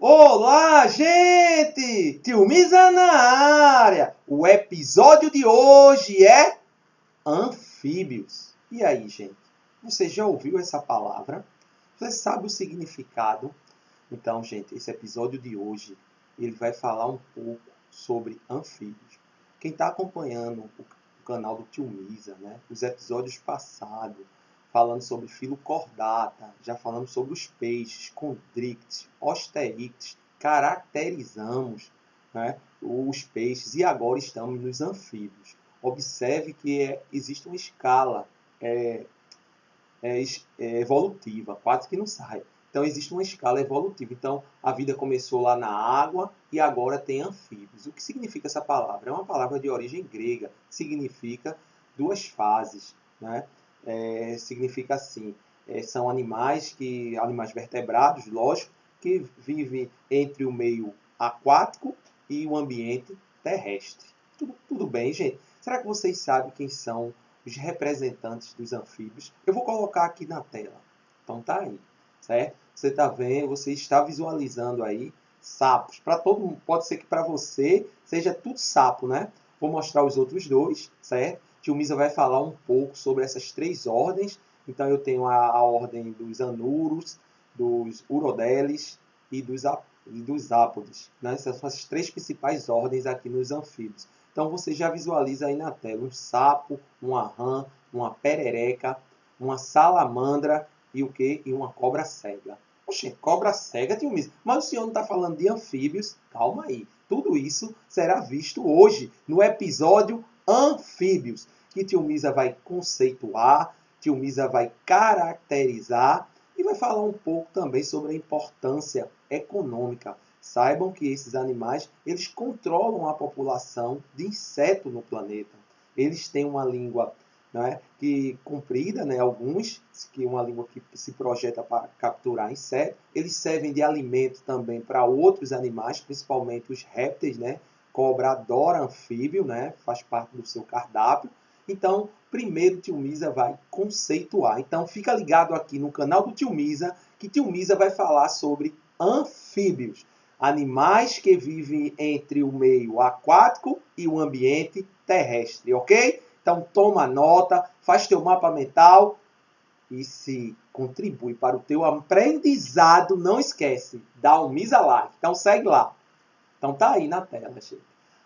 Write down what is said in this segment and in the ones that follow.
Olá, gente! Tio Misa na área! O episódio de hoje é anfíbios. E aí, gente? Você já ouviu essa palavra? Você sabe o significado? Então, gente, esse episódio de hoje, ele vai falar um pouco sobre anfíbios. Quem está acompanhando o canal do Tio Misa, né? Os episódios passados, falando sobre filocordata, já falamos sobre os peixes, condrictes, osterictes, caracterizamos, né, os peixes e agora estamos nos anfíbios. Observe que existe uma escala evolutiva, quase que não sai. Então existe uma escala evolutiva. Então a vida começou lá na água e agora tem anfíbios. O que significa essa palavra? É uma palavra de origem grega, significa duas fases, né? Significa assim, são animais vertebrados, lógico, que vivem entre o meio aquático e o ambiente terrestre. Tudo bem, gente? Será que vocês sabem quem são os representantes dos anfíbios? Eu vou colocar aqui na tela. Então tá aí, certo? Você está vendo, você está visualizando aí sapos. Para todo mundo, pode ser que para você seja tudo sapo, né? Vou mostrar os outros dois, certo? Tio Misa vai falar um pouco sobre essas três ordens. Então eu tenho a ordem dos anuros, dos urodeles e dos ápodes, né? Essas são as três principais ordens aqui nos anfíbios. Então você já visualiza aí na tela um sapo, uma rã, uma perereca, uma salamandra e o quê? E uma cobra cega. Oxe, cobra cega, Tio Misa? Mas o senhor não está falando de anfíbios? Calma aí. Tudo isso será visto hoje no episódio Anfíbios, que Tio Misa vai conceituar, Tio Misa vai caracterizar e vai falar um pouco também sobre a importância econômica. Saibam que esses animais, eles controlam a população de insetos no planeta. Eles têm uma língua, né, que comprida, né, alguns, que é uma língua que se projeta para capturar insetos. Eles servem de alimento também para outros animais, principalmente os répteis, né? Cobra adora anfíbio, né? Faz parte do seu cardápio. Então, primeiro Tio Misa vai conceituar. Então, fica ligado aqui no canal do Tio Misa, que Tio Misa vai falar sobre anfíbios, animais que vivem entre o meio aquático e o ambiente terrestre, ok? Então toma nota, faz teu mapa mental e se contribui para o teu aprendizado, não esquece, dá um Misa Like. Então segue lá. Então tá aí na tela, gente.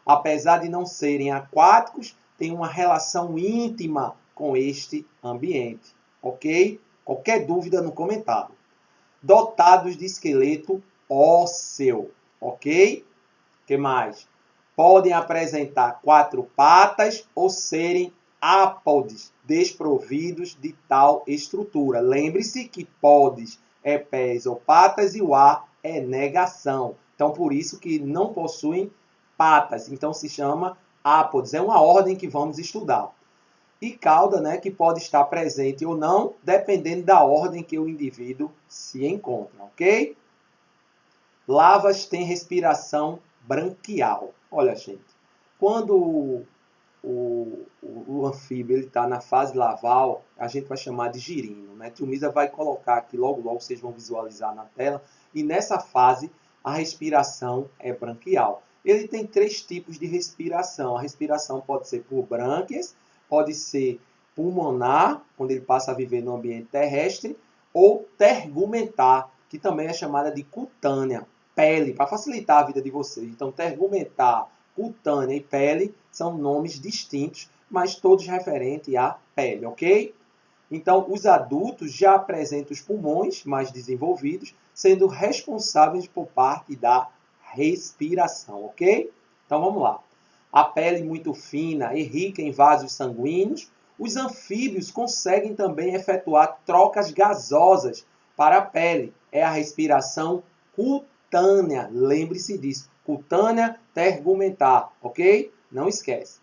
Apesar de não serem aquáticos, tem uma relação íntima com este ambiente, ok? Qualquer dúvida no comentário. Dotados de esqueleto ósseo, ok? Que mais? Podem apresentar quatro patas ou serem ápodes, desprovidos de tal estrutura. Lembre-se que podes é pés ou patas e o a é negação. Então, por isso que não possuem patas. Então, se chama ápodes. É uma ordem que vamos estudar. E cauda, né, que pode estar presente ou não, dependendo da ordem que o indivíduo se encontra, ok? Lavas têm respiração branquial. Olha, gente, quando o anfíbio está na fase laval, a gente vai chamar de girino, né? Tio Misa vai colocar aqui, logo vocês vão visualizar na tela, e nessa fase a respiração é branquial. Ele tem três tipos de respiração. A respiração pode ser por brânquias, pode ser pulmonar, quando ele passa a viver no ambiente terrestre, ou tergumentar, que também é chamada de cutânea, pele, para facilitar a vida de vocês. Então, tergumentar, cutânea e pele são nomes distintos, mas todos referentes à pele, ok? Então, os adultos já apresentam os pulmões mais desenvolvidos, sendo responsáveis por parte da respiração, ok? Então, vamos lá. A pele muito fina e rica em vasos sanguíneos, os anfíbios conseguem também efetuar trocas gasosas para a pele. É a respiração cutânea. Lembre-se disso. Cutânea tergumentar, ok? Não esquece.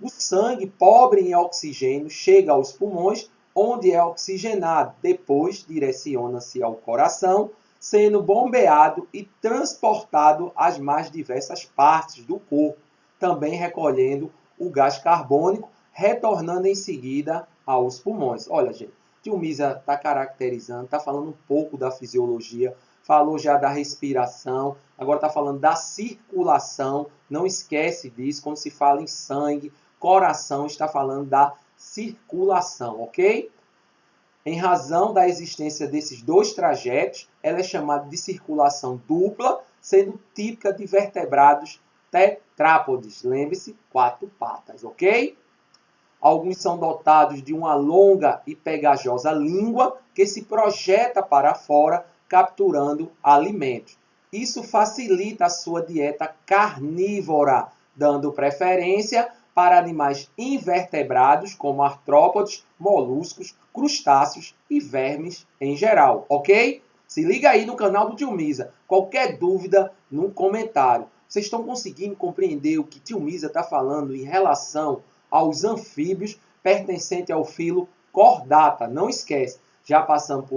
O sangue, pobre em oxigênio, chega aos pulmões, onde é oxigenado. Depois, direciona-se ao coração, sendo bombeado e transportado às mais diversas partes do corpo, também recolhendo o gás carbônico, retornando em seguida aos pulmões. Olha, gente, Tio Misa está caracterizando, está falando um pouco da fisiologia, falou já da respiração, agora está falando da circulação. Não esquece disso, quando se fala em sangue, coração, está falando da circulação, ok? Em razão da existência desses dois trajetos, ela é chamada de circulação dupla, sendo típica de vertebrados tetrápodes. Lembre-se, 4 patas, ok? Alguns são dotados de uma longa e pegajosa língua que se projeta para fora, capturando alimentos. Isso facilita a sua dieta carnívora, dando preferência para animais invertebrados, como artrópodes, moluscos, crustáceos e vermes em geral, ok? Se liga aí no canal do Tio Misa. Qualquer dúvida, no comentário. Vocês estão conseguindo compreender o que Tio Misa está falando em relação aos anfíbios pertencentes ao filo Chordata? Não esquece, já passamos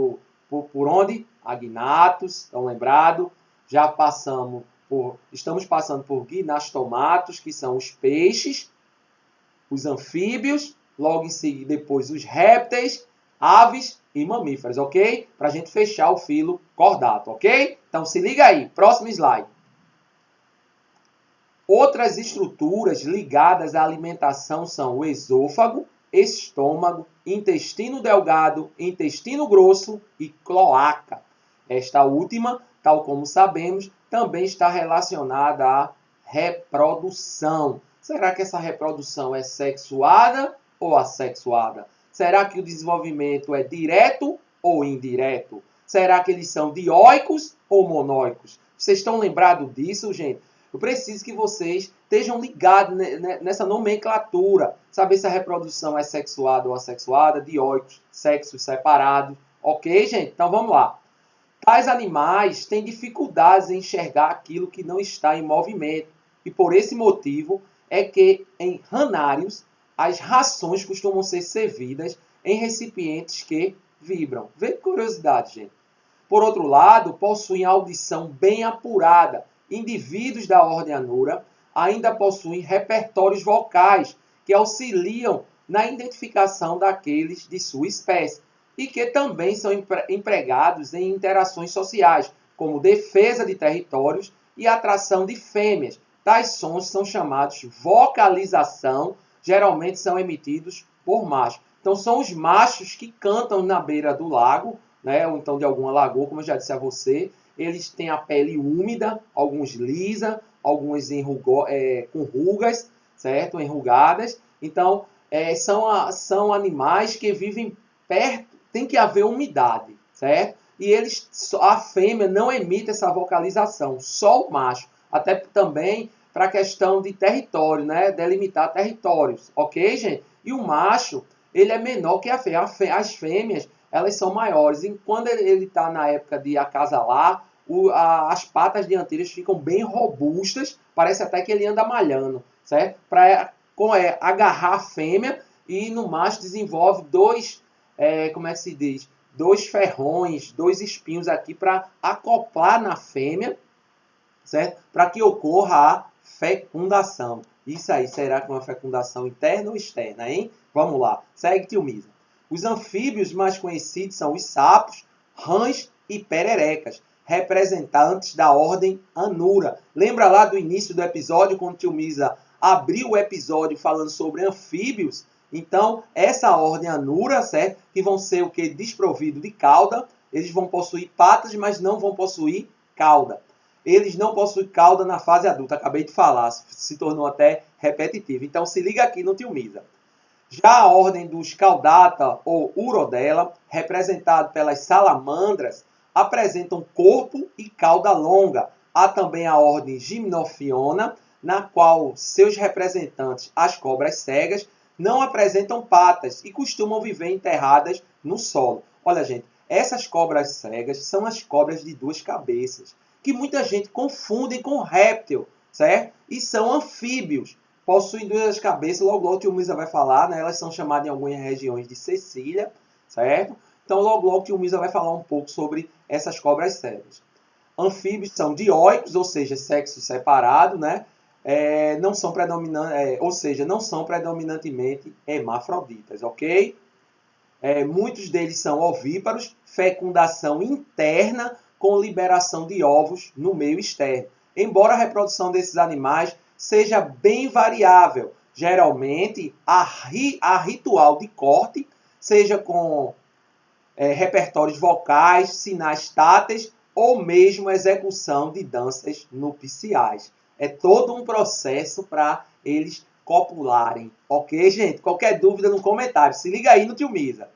por onde? Agnatos, estão lembrados? Estamos passando por gnastomatos, que são os peixes, os anfíbios, logo em seguida depois os répteis, aves e mamíferos, ok? Para a gente fechar o filo Chordata, ok? Então se liga aí, próximo slide. Outras estruturas ligadas à alimentação são o esôfago, estômago, intestino delgado, intestino grosso e cloaca. Esta última, tal como sabemos, também está relacionada à reprodução. Será que essa reprodução é sexuada ou assexuada? Será que o desenvolvimento é direto ou indireto? Será que eles são dioicos ou monóicos? Vocês estão lembrados disso, gente? Eu preciso que vocês estejam ligados nessa nomenclatura. Saber se a reprodução é sexuada ou assexuada, dioicos, sexos separados. Ok, gente? Então vamos lá. Tais animais têm dificuldades em enxergar aquilo que não está em movimento. E por esse motivo é que em ranários as rações costumam ser servidas em recipientes que vibram. Vê que curiosidade, gente. Por outro lado, possuem audição bem apurada. Indivíduos da ordem Anura ainda possuem repertórios vocais que auxiliam na identificação daqueles de sua espécie e que também são empregados em interações sociais, como defesa de territórios e atração de fêmeas. Tais sons são chamados vocalização, geralmente são emitidos por machos. Então são os machos que cantam na beira do lago, né, ou então de alguma lagoa, como eu já disse a você. Eles têm a pele úmida, alguns lisa, alguns com rugas, certo? Enrugadas. Então, são animais que vivem perto, tem que haver umidade, certo? E a fêmea não emite essa vocalização, só o macho. Até também para a questão de território, né? Delimitar territórios, ok, gente? E o macho, ele é menor que a fêmea. As fêmeas, elas são maiores. E quando ele está na época de acasalar, as patas dianteiras ficam bem robustas, parece até que ele anda malhando, certo? Para agarrar a fêmea, e no macho desenvolve dois ferrões, dois espinhos aqui para acoplar na fêmea, certo? Para que ocorra a fecundação. Isso aí, será que é uma fecundação interna ou externa, hein? Vamos lá, segue, Tio Misa. Os anfíbios mais conhecidos são os sapos, rãs e pererecas, representantes da ordem Anura. Lembra lá do início do episódio, quando o Tio Misa abriu o episódio falando sobre anfíbios? Então, essa ordem Anura, certo? Que vão ser o que? Desprovido de cauda. Eles vão possuir patas, mas não vão possuir cauda. Eles não possuem cauda na fase adulta. Acabei de falar, se tornou até repetitivo. Então, se liga aqui no Tio Misa. Já a ordem dos Caudata ou Urodela, representado pelas salamandras, apresentam corpo e cauda longa. Há também a ordem Gymnophiona, na qual seus representantes, as cobras cegas, não apresentam patas e costumam viver enterradas no solo. Olha, gente, essas cobras cegas são as cobras de 2 cabeças, que muita gente confunde com réptil, certo? E são anfíbios. Possuem 2 cabeças, logo o Tio Misa vai falar, né? Elas são chamadas em algumas regiões de Cecília, certo? Então logo o Tio Misa vai falar um pouco sobre essas cobras cegas. Anfíbios são dioicos, ou seja, sexo separado, né? Não são predominantemente hermafroditas, ok? Muitos deles são ovíparos, fecundação interna, com liberação de ovos no meio externo. Embora a reprodução desses animais seja bem variável, geralmente a ritual de corte, seja com repertórios vocais, sinais táteis ou mesmo execução de danças nupciais. É todo um processo para eles copularem. Ok, gente? Qualquer dúvida no comentário. Se liga aí no Tio Misa.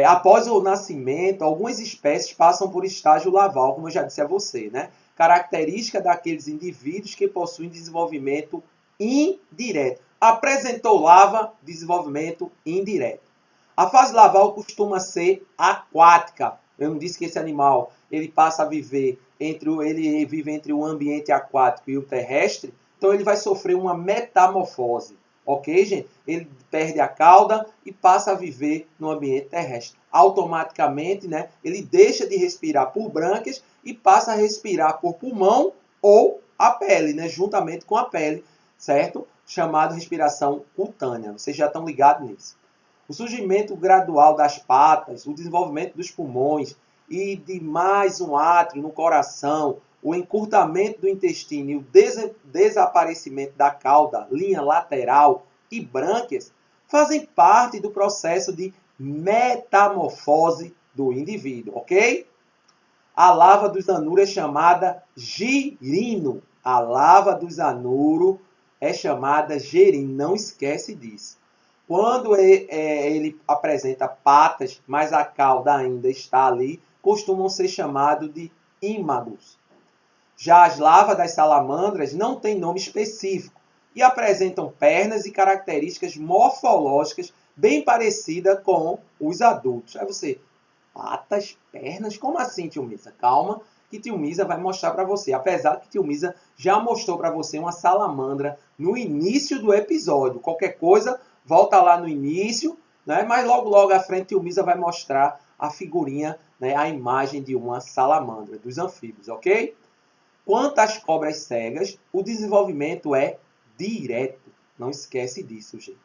Após o nascimento, algumas espécies passam por estágio larval, como eu já disse a você, né? Característica daqueles indivíduos que possuem desenvolvimento indireto. Apresentou larva, desenvolvimento indireto. A fase larval costuma ser aquática. Eu não disse que esse animal ele passa a viver ele vive entre o ambiente aquático e o terrestre, então ele vai sofrer uma metamorfose. Ok, gente? Ele perde a cauda e passa a viver no ambiente terrestre. Automaticamente, né, ele deixa de respirar por brânquias e passa a respirar por pulmão ou a pele, né, juntamente com a pele, certo? Chamado respiração cutânea. Vocês já estão ligados nisso. O surgimento gradual das patas, o desenvolvimento dos pulmões e de mais um átrio no coração, o encurtamento do intestino e o desaparecimento da cauda, linha lateral e brânquias fazem parte do processo de metamorfose do indivíduo, ok? A larva do zanuro é chamada girino. A larva do zanuro é chamada girino. Não esquece disso. Quando ele apresenta patas, mas a cauda ainda está ali, costumam ser chamados de ímagos. Já as larvas das salamandras não têm nome específico e apresentam pernas e características morfológicas bem parecidas com os adultos. Aí você, patas, pernas? Como assim, tio Misa? Calma, que tio Misa vai mostrar para você. Apesar que tio Misa já mostrou para você uma salamandra no início do episódio. Qualquer coisa, volta lá no início, né? Mas logo à frente tio Misa vai mostrar a figurinha, né? A imagem de uma salamandra, dos anfíbios, ok? Quanto às cobras cegas, o desenvolvimento é direto. Não esquece disso, gente.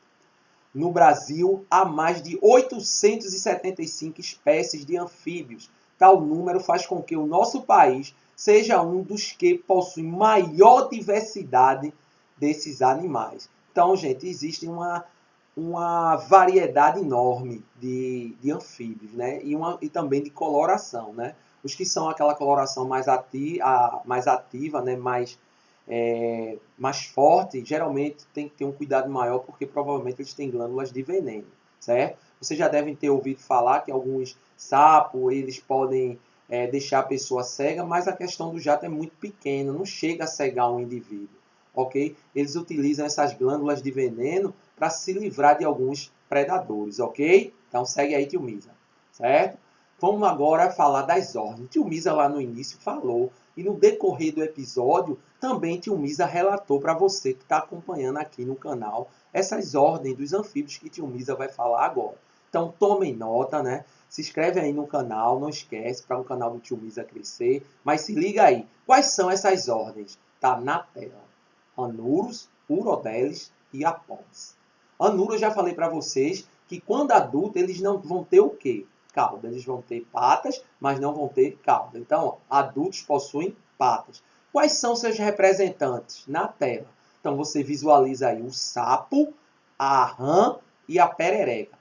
No Brasil, há mais de 875 espécies de anfíbios. Tal número faz com que o nosso país seja um dos que possui maior diversidade desses animais. Então, gente, existe uma variedade enorme de anfíbios, né? E também de coloração, né? Os que são aquela coloração mais ativa, né? Mais forte, geralmente tem que ter um cuidado maior, porque provavelmente eles têm glândulas de veneno, certo? Vocês já devem ter ouvido falar que alguns sapos, eles podem deixar a pessoa cega, mas a questão do jato é muito pequena, não chega a cegar um indivíduo, ok? Eles utilizam essas glândulas de veneno para se livrar de alguns predadores, ok? Então segue aí, tio Misa, certo? Vamos agora falar das ordens. Tio Misa lá no início falou, e no decorrer do episódio, também tio Misa relatou para você que está acompanhando aqui no canal essas ordens dos anfíbios que tio Misa vai falar agora. Então tomem nota, né? Se inscreve aí no canal, não esquece, para o canal do tio Misa crescer. Mas se liga aí, quais são essas ordens? Tá na tela. Anuros, Urodeles e Apons. Anuro, eu já falei para vocês que quando adulto eles não vão ter o quê? Cauda. Eles vão ter patas, mas não vão ter cauda. Então, ó, adultos possuem patas. Quais são seus representantes? Na tela. Então, você visualiza aí o sapo, a rã e a perereca.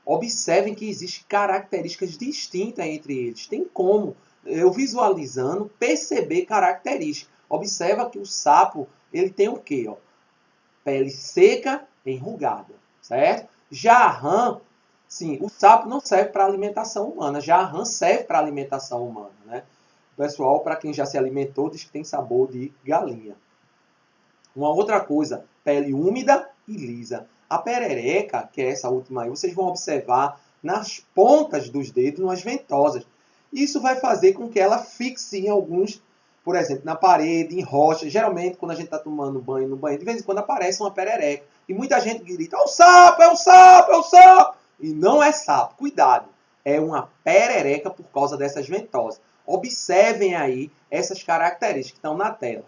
Observem que existem características distintas entre eles. Tem como, eu visualizando, perceber características. Observa que o sapo, ele tem o quê? Ó? Pele seca, enrugada, certo? Já a rã, sim, o sapo não serve para alimentação humana, já a rã serve para alimentação humana, né? O pessoal, para quem já se alimentou, diz que tem sabor de galinha. Uma outra coisa, pele úmida e lisa. A perereca, que é essa última aí, vocês vão observar nas pontas dos dedos, nas ventosas. Isso vai fazer com que ela fixe em alguns, por exemplo, na parede, em rocha. Geralmente, quando a gente está tomando banho no banheiro, de vez em quando aparece uma perereca. E muita gente grita, é o sapo, é o sapo, é o sapo. E não é sapo, cuidado. É uma perereca por causa dessas ventosas. Observem aí essas características que estão na tela.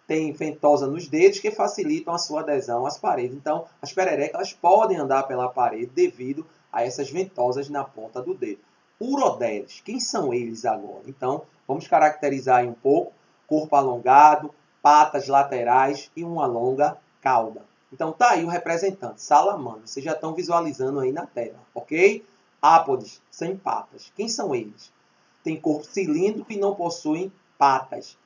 Tem ventosa nos dedos que facilitam a sua adesão às paredes. Então, as pererecas podem andar pela parede devido a essas ventosas na ponta do dedo. urodeles. Quem são eles agora? Então, vamos caracterizar aí um pouco. Corpo alongado, patas laterais e uma longa cauda. Então, tá aí o representante, salamandra. Vocês já estão visualizando aí na tela, ok? Ápodes, sem patas. Quem são eles? Tem corpo cilíndrico e não possuem patas.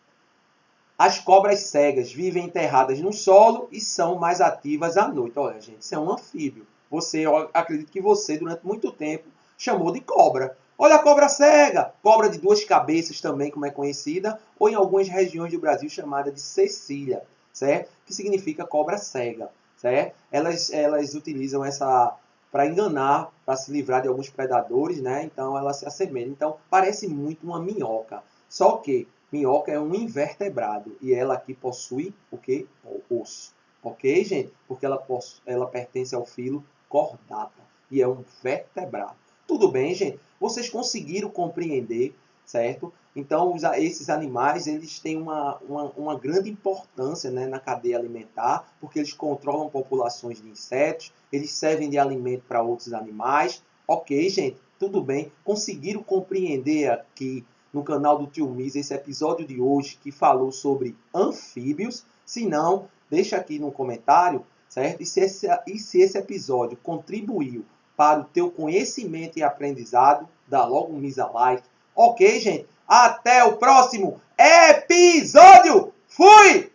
As cobras cegas vivem enterradas no solo e são mais ativas à noite. Olha, gente, isso é um anfíbio. Eu acredito que você, durante muito tempo, chamou de cobra. Olha a cobra cega! Cobra de 2 cabeças também, como é conhecida, ou em algumas regiões do Brasil chamada de cecília, certo? Que significa cobra cega, certo? Elas utilizam essa para enganar, para se livrar de alguns predadores, né? Então ela se assemelha. Então parece muito uma minhoca. Só que minhoca é um invertebrado e ela aqui possui o quê? O osso. Ok, gente? Porque ela pertence ao filo Chordata e é um vertebrado. Tudo bem, gente? Vocês conseguiram compreender, certo? Então, esses animais eles têm uma grande importância, né, na cadeia alimentar, porque eles controlam populações de insetos, eles servem de alimento para outros animais. Ok, gente? Tudo bem? Conseguiram compreender aqui no canal do Tio Miz esse episódio de hoje que falou sobre anfíbios? Se não, deixa aqui no comentário, certo? E se esse episódio contribuiu para o teu conhecimento e aprendizado, dá logo um Misa like. Ok, gente? Até o próximo episódio! Fui!